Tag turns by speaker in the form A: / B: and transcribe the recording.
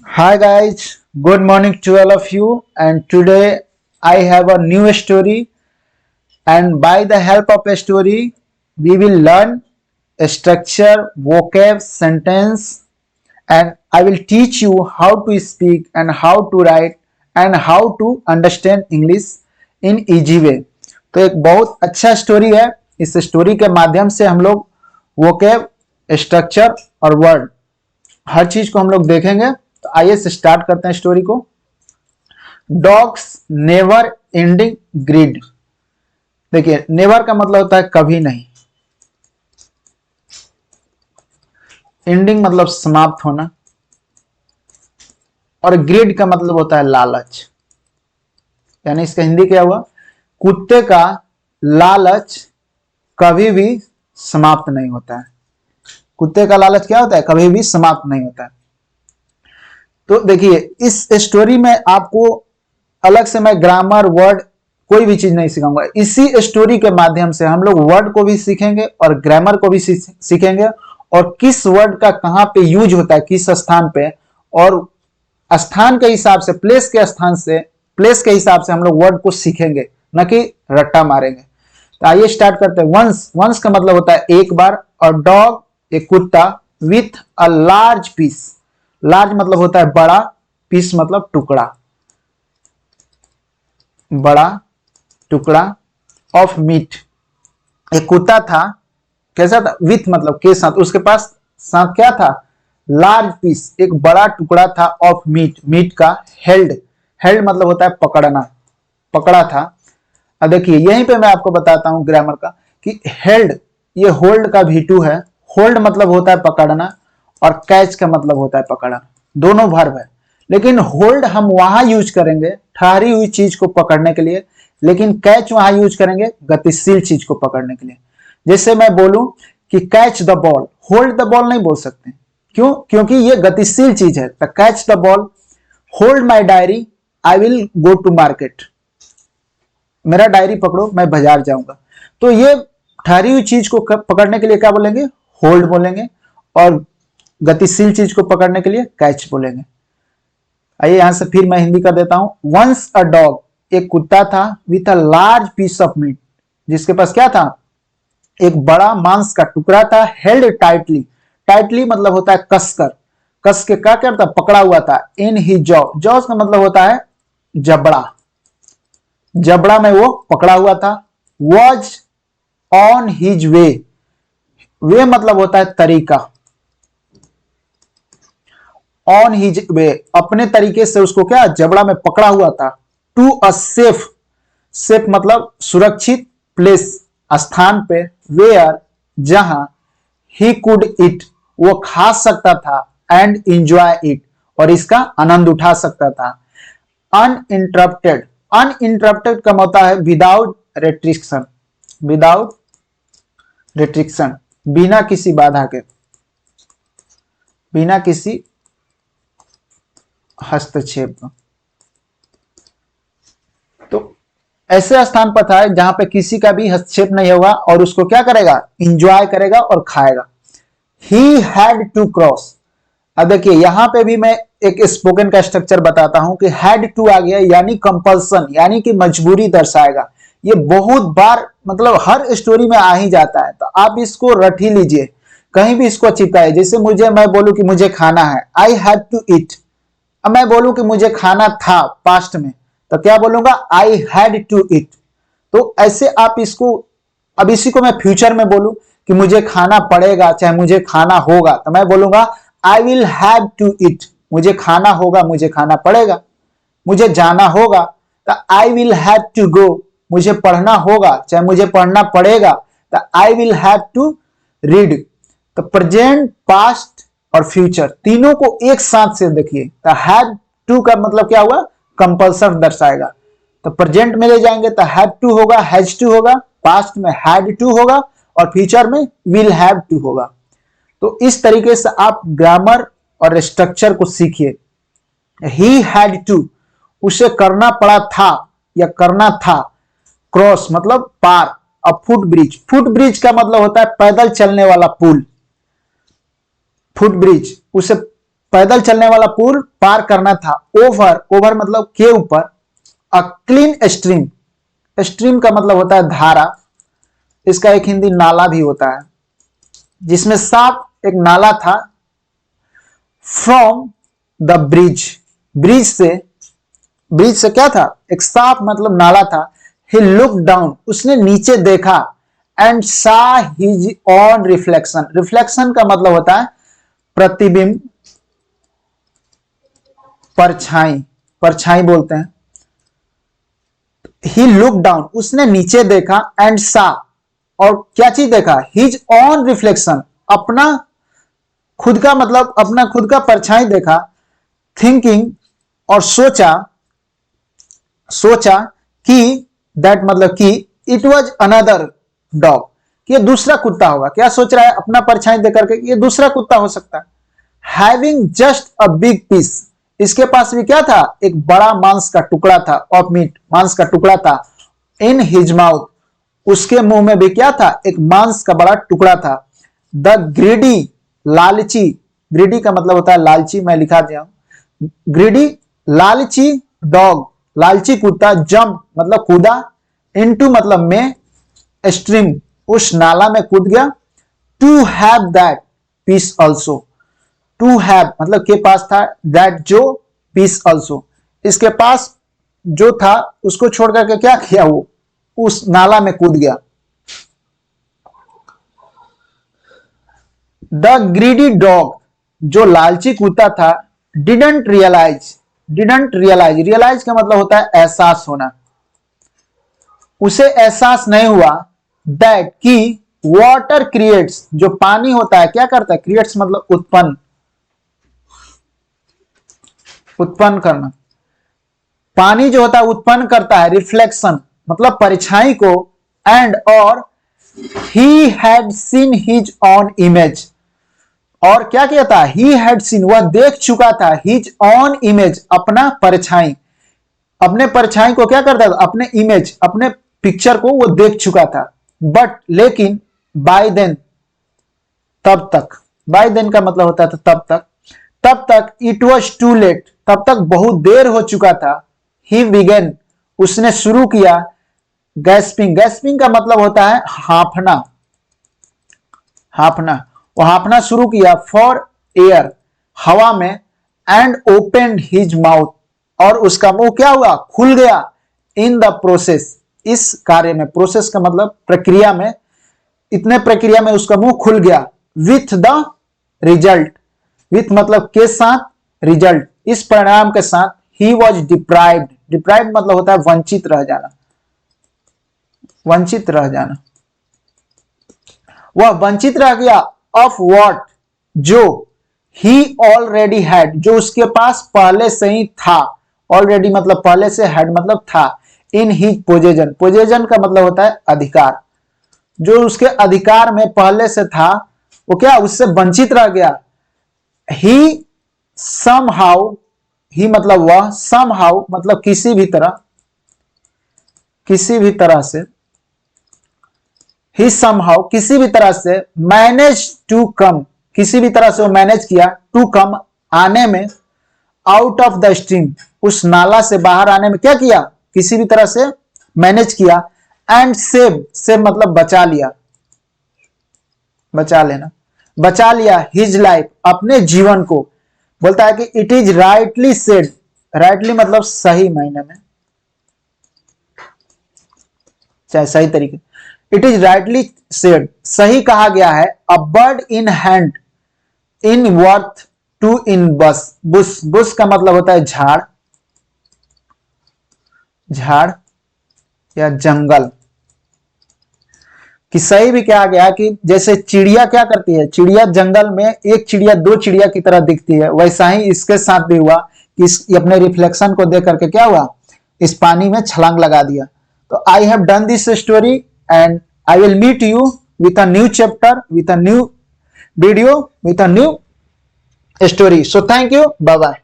A: Hi guys, good morning to all of you. And today I have a new story. And by the help of a story, we will learn a structure, vocab, sentence, and I will teach you how to speak and how to write and how to understand English in easy way. तो एक बहुत अच्छा story है. इस story के माध्यम से हम लोग वोकेब, स्ट्रक्चर और वर्ड हर चीज को हम लोग देखेंगे. तो आइए स्टार्ट करते हैं स्टोरी को. Dog's never ending greed. देखिए, नेवर का मतलब होता है कभी नहीं, एंडिंग मतलब समाप्त होना, और ग्रीड का मतलब होता है लालच. यानी इसका हिंदी क्या हुआ? कुत्ते का लालच कभी भी समाप्त नहीं होता है. कुत्ते का लालच क्या होता है? कभी भी समाप्त नहीं होता है. तो देखिए, इस स्टोरी में आपको अलग से मैं ग्रामर, वर्ड कोई भी चीज नहीं सिखाऊंगा. इसी स्टोरी के माध्यम से हम लोग वर्ड को भी सीखेंगे और ग्रामर को भी सीखेंगे, और किस वर्ड का कहां पे यूज होता है, किस स्थान पे, और स्थान के हिसाब से, प्लेस के हिसाब से हम लोग वर्ड को सीखेंगे, न कि रट्टा मारेंगे. तो आइए स्टार्ट करते हैं. वंस, वंस का मतलब होता है एक बार, और डॉग एक कुत्ता, with a large piece. Large मतलब होता है बड़ा, पीस मतलब टुकड़ा, बड़ा टुकड़ा ऑफ मीट. एक कुत्ता था, कैसा था? विथ मतलब के साथ, उसके पास साथ क्या था? लार्ज पीस, एक बड़ा टुकड़ा था, ऑफ मीट, मीट का. हेल्ड, हेल्ड मतलब होता है पकड़ना, पकड़ा था. अब देखिए, यहीं पे मैं आपको बताता हूं ग्रामर का कि हेल्ड, ये होल्ड का V2 है. होल्ड मतलब होता है पकड़ना, और कैच का मतलब होता है पकड़ना. दोनों वर्ब है, लेकिन होल्ड हम वहां यूज करेंगे ठहरी हुई चीज को पकड़ने के लिए, लेकिन कैच वहां यूज करेंगे गतिशील चीज को पकड़ने के लिए. जैसे मैं बोलूं कि catch the ball, hold the ball नहीं बोल सकते. क्यों? क्योंकि ये गतिशील चीज है. तो catch the ball, hold my diary, I will go to market. मेरा डायरी पकड़ो, मैं बाजार जाऊंगा. तो ये ठहरी हुई चीज को पकड़ने के लिए क्या बोलेंगे? होल्ड बोलेंगे, और गतिशील चीज को पकड़ने के लिए कैच बोलेंगे. आइए यहां से फिर मैं हिंदी कर देता हूं. वंस अ डॉग, एक कुत्ता था, with a large piece of meat, जिसके पास क्या था? एक बड़ा मांस का टुकड़ा था. हेल्ड टाइटली, टाइटली मतलब होता है कसकर, कस के क्या करता? पकड़ा हुआ था. इन ही जॉ, जॉस का मतलब होता है जबड़ा, जबड़ा में वो पकड़ा हुआ था. वॉज ऑन हिज वे, वे मतलब होता है तरीका, ऑन हिज वे अपने तरीके से उसको क्या जबड़ा में पकड़ा हुआ था. टू अ सेफ, सेफ मतलब सुरक्षित, प्लेस स्थान पे, वेयर जहां, ही कुड इट वो खा सकता था, एंड इंजॉय इट और इसका आनंद उठा सकता था. अनइंटरप्टेड, अनइंटरप्टेड का होता है विदाउट रेस्ट्रिक्शन, विदाउट रेस्ट्रिक्शन बिना किसी बाधा के, बिना किसी हस्तक्षेप. तो ऐसे स्थान पर था जहां पे किसी का भी हस्तक्षेप नहीं होगा, और उसको क्या करेगा? इंजॉय करेगा और खाएगा. He had to cross. अब देखिए, यहां पे भी मैं एक स्पोकन का स्ट्रक्चर बताता हूं कि हैड टू आ गया, यानी कंपल्सन, यानी कि मजबूरी दर्शाएगा. ये बहुत बार मतलब हर स्टोरी में आ ही जाता है, तो आप इसको रट ही लीजिए, कहीं भी इसको चिपकाए. जैसे मैं बोलूं कि मुझे खाना है, आई हैड टू ईट. अब मैं बोलूं कि मुझे खाना था पास्ट में, तो क्या बोलूंगा? I had to eat. तो ऐसे आप इसको, अब इसी को मैं फ्यूचर में बोलूं कि मुझे खाना पड़ेगा, चाहे मुझे खाना होगा, तो मैं बोलूंगा I will have to eat. मुझे खाना होगा, मुझे खाना पड़ेगा. मुझे जाना होगा, तो I will have to go. मुझे पढ़ना होगा, चाहे मुझे पढ़ना पड़ेगा, तो I will have to read. तो प्रेजेंट, पास्ट और फ्यूचर तीनों को एक साथ से देखिए. तो हैव टू का मतलब क्या हुआ? कंपल्सन दर्शाएगा. तो प्रेजेंट में ले जाएंगे तो हैव टू होगा, हैज टू होगा, पास्ट में हैड टू होगा, और फ्यूचर में विल हैव टू होगा. तो इस तरीके से आप ग्रामर और स्ट्रक्चर को सीखिए. ही हैड टू, उसे करना पड़ा था या करना था. क्रॉस मतलब पार. अब फुट ब्रिज, फुट ब्रिज का मतलब होता है पैदल चलने वाला पुल. फुट ब्रिज, उसे पैदल चलने वाला पुल पार करना था। ओवर, ओवर मतलब के ऊपर। अ क्लीन स्ट्रीम, स्ट्रीम का मतलब होता है धारा, इसका एक हिंदी नाला भी होता है, जिसमें साफ एक नाला था। फ्रॉम द ब्रिज, ब्रिज से क्या था, एक साफ मतलब नाला था। ही लुक डाउन, उसने नीचे देखा। एंड सा हिज ऑन रिफ्लेक्शन, रिफ्लेक्शन का मतलब होता है प्रतिबिंब, परछाई, परछाई बोलते हैं। ही लुक डाउन, उसने नीचे देखा। एंड सा, और क्या चीज देखा, हिज ऑन रिफ्लेक्शन, अपना खुद का मतलब अपना खुद का परछाई देखा। थिंकिंग, और सोचा कि दैट मतलब कि इट वॉज अनदर डॉग, ये दूसरा कुत्ता होगा। क्या सोच रहा है, अपना परछाई देकर के ये दूसरा कुत्ता हो सकता है। Having just a big piece, इसके पास भी क्या था, एक बड़ा मांस का टुकड़ा था। ऑफ मीट, मांस का टुकड़ा था। इन हिज माउथ, उसके मुंह में भी क्या था, एक मांस का बड़ा टुकड़ा था। द ग्रीडी, लालची, ग्रीडी का मतलब होता है लालची, मैं लिखा दिया हूं। ग्रीडी, लालची डॉग, लालची कुत्ता। जंप मतलब कूदा। इनटू मतलब में, स्ट्रीम उस नाला में कूद गया। To have that piece also, to have मतलब के पास था, दैट जो, पीस ऑल्सो इसके पास जो था, उसको छोड़ करके क्या किया, वो उस नाला में कूद गया। द ग्रीडी डॉग, जो लालची कुत्ता था, डिडंट रियलाइज, रियलाइज का मतलब होता है एहसास होना, उसे एहसास नहीं हुआ। दैट कि वाटर क्रिएट्स, जो पानी होता है क्या करता है, क्रिएट्स मतलब उत्पन्न करना, पानी जो होता है उत्पन्न करता है। रिफ्लेक्शन मतलब परछाई को। एंड और he had seen his on image, और क्या किया था, ही हैड सीन वह देख चुका था, हिज ऑन इमेज अपना परछाई, अपने परछाई को क्या करता था, अपने इमेज अपने पिक्चर को वो देख चुका था। बट लेकिन बाय देन, तब तक, बाय देन का मतलब होता था तब तक इट वॉज टू लेट, तब तक बहुत देर हो चुका था। ही बिगेन, उसने शुरू किया। गैस्पिंग, गैस्पिंग का मतलब होता है हांफना, वो हांफना शुरू किया। फॉर एयर, हवा में। एंड ओपेंड हिज माउथ, और उसका मुंह क्या हुआ, खुल गया। इन द प्रोसेस, इस कार्य में, प्रोसेस का मतलब प्रक्रिया में, इतने प्रक्रिया में उसका मुंह खुल गया। विथ द रिजल्ट, विथ मतलब के साथ, रिजल्ट इस परिणाम के साथ। ही वॉज डिप्राइव्ड, डिप्राइव्ड मतलब होता है वंचित रह जाना, वंचित रह जाना। वह वंचित रह गया। ऑफ वॉट, जो ही ऑलरेडी हैड, जो उसके पास पहले से ही था। ऑलरेडी मतलब पहले से, हैड मतलब था। इन हिज पोजेशन, पोजेशन का मतलब होता है अधिकार, जो उसके अधिकार में पहले से था, वो क्या उससे वंचित रह गया। ही समहाउ, ही मतलब वह, समहाउ मतलब किसी भी तरह से, ही समहाउ किसी भी तरह से, मैनेज टू कम, किसी भी तरह से वो मैनेज किया। टू कम आने में, आउट ऑफ द स्ट्रीम उस नाला से बाहर आने में क्या किया, किसी भी तरह से मैनेज किया। एंड सेव, सेव मतलब बचा लिया, बचा लेना, बचा लिया। हिज लाइफ, अपने जीवन को। बोलता है कि it is rightly said, rightly मतलब सही मायने में, चाहे सही तरीके, इट इज राइटली सेड सही कहा गया है। A bird in hand, in worth two in bus, bush, Bush का मतलब होता है झाड़, झाड़ या जंगल। कि सही भी कहा गया कि जैसे चिड़िया क्या करती है, चिड़िया जंगल में एक चिड़िया दो चिड़िया की तरह दिखती है, वैसा ही इसके साथ भी हुआ कि अपने रिफ्लेक्शन को देख करके क्या हुआ, इस पानी में छलांग लगा दिया। तो I have done this story and I will meet you with a new chapter, with a new video, with a new story. So thank you, bye bye.